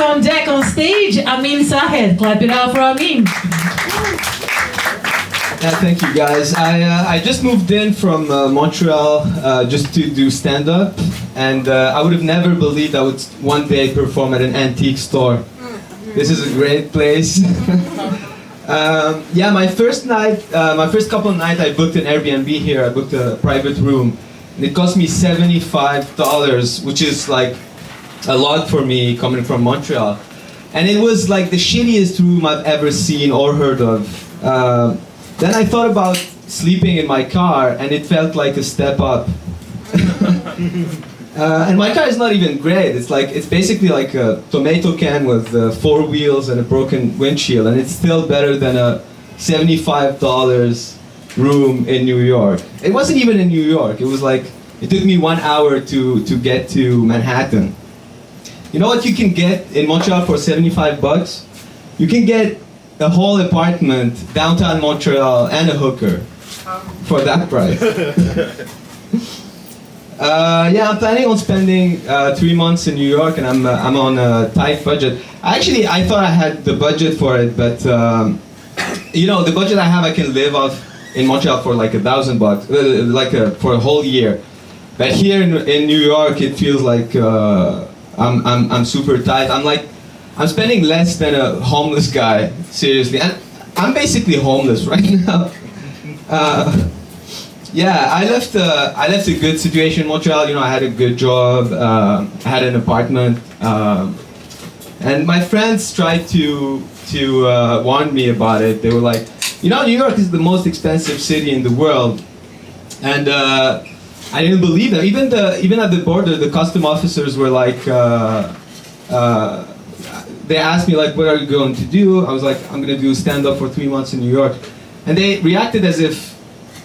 on deck on stage, Amin Sahed. Clap it out for Amin. Yeah, thank you guys. I just moved in from Montreal just to do stand-up, and I would have never believed I would one day perform at an antique store. This is a great place. Yeah, my first couple of nights, I booked an Airbnb here. I booked a private room, and it cost me $75, which is like a lot for me coming from Montreal. And it was like the shittiest room I've ever seen or heard of. Then I thought about sleeping in my car, and it felt like a step up. And my car is not even great. It's basically like a tomato can with 4 wheels and a broken windshield, and it's still better than a $75 room in New York. It wasn't even in New York. It was like it took me 1 hour to get to Manhattan. You know what you can get in Montreal for $75? You can get a whole apartment downtown Montreal and a hooker for that price. Yeah, I'm planning on spending 3 months in New York, and I'm on a tight budget. Actually, I thought I had the budget for it, but you know, the budget I have, I can live off in Montreal for like $1,000, for a whole year. But here in New York, it feels like I'm super tight. I'm spending less than a homeless guy, seriously. And I'm basically homeless right now. Yeah, I left a good situation in Montreal. You know, I had a good job, I had an apartment, and my friends tried to warn me about it. They were like, you know, New York is the most expensive city in the world, and I didn't believe them. Even at the border, the custom officers were like. They asked me like, what are you going to do? I was like, I'm going to do stand-up for 3 months in New York. And they reacted as if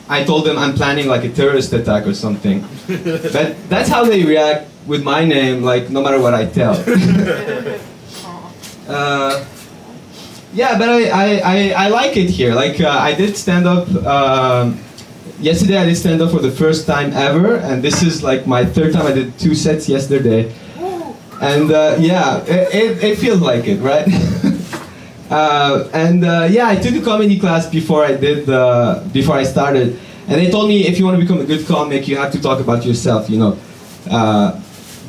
I told them I'm planning like a terrorist attack or something. But that's how they react with my name, like no matter what I tell. Yeah, but I like it here. Like I did stand-up, yesterday I did stand-up for the first time ever, and this is like my 3rd time. I did 2 sets yesterday. And yeah, it feels like it, right? Yeah, I took a comedy class before I started, and they told me if you want to become a good comic, you have to talk about yourself. You know,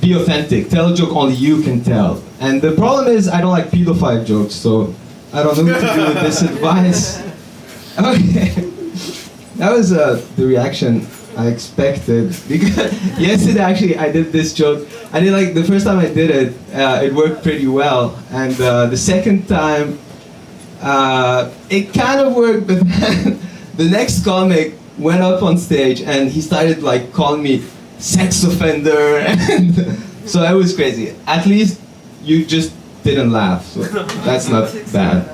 be authentic, tell a joke only you can tell. And the problem is I don't like pedophile jokes, so I don't know what to do with this advice. Okay, that was the reaction I expected, because yesterday actually I did this joke. I did like the first time I did it, it worked pretty well, and the second time it kind of worked, but then the next comic went up on stage and he started like calling me sex offender, and so it was crazy. At least you just didn't laugh, so that's not bad.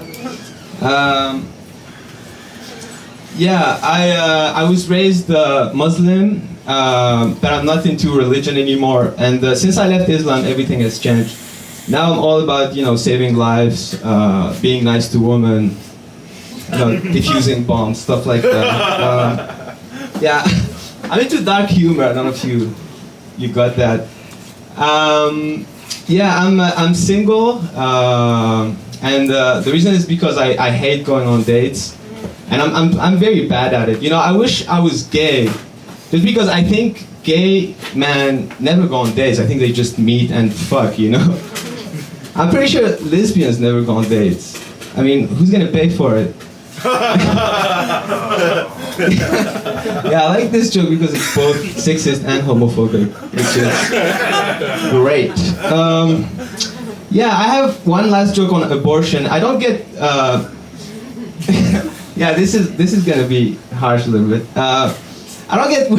Yeah, I was raised Muslim, but I'm not into religion anymore. And since I left Islam, everything has changed. Now I'm all about, you know, saving lives, being nice to women, you know, defusing bombs, stuff like that. Yeah, I'm into dark humor. I don't know if you got that. Yeah, I'm single, and the reason is because I hate going on dates. And I'm very bad at it. You know, I wish I was gay, just because I think gay men never go on dates. I think they just meet and fuck, you know? I'm pretty sure lesbians never go on dates. I mean, who's gonna pay for it? Yeah, I like this joke because it's both sexist and homophobic, which is great. Yeah, I have one last joke on abortion. I don't get... Yeah, this is gonna be harsh a little bit. I don't get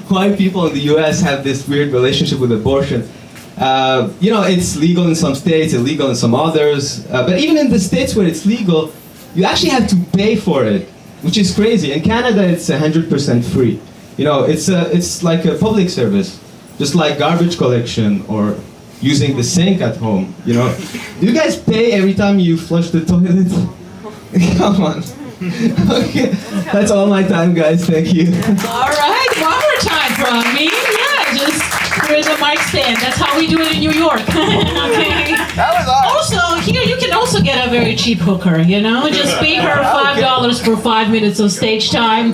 why people in the U.S. have this weird relationship with abortion. You know, it's legal in some states, illegal in some others. But even in the states where it's legal, you actually have to pay for it, which is crazy. In Canada, it's 100% free. You know, it's like a public service, just like garbage collection or using the sink at home. You know, do you guys pay every time you flush the toilet? Come on. Okay, that's all my time, guys. Thank you. All right, one more time from me. Yeah, just here's a mic stand. That's how we do it in New York. Okay. That was very cheap hooker, you know? Just pay her $5 for 5 minutes of stage time.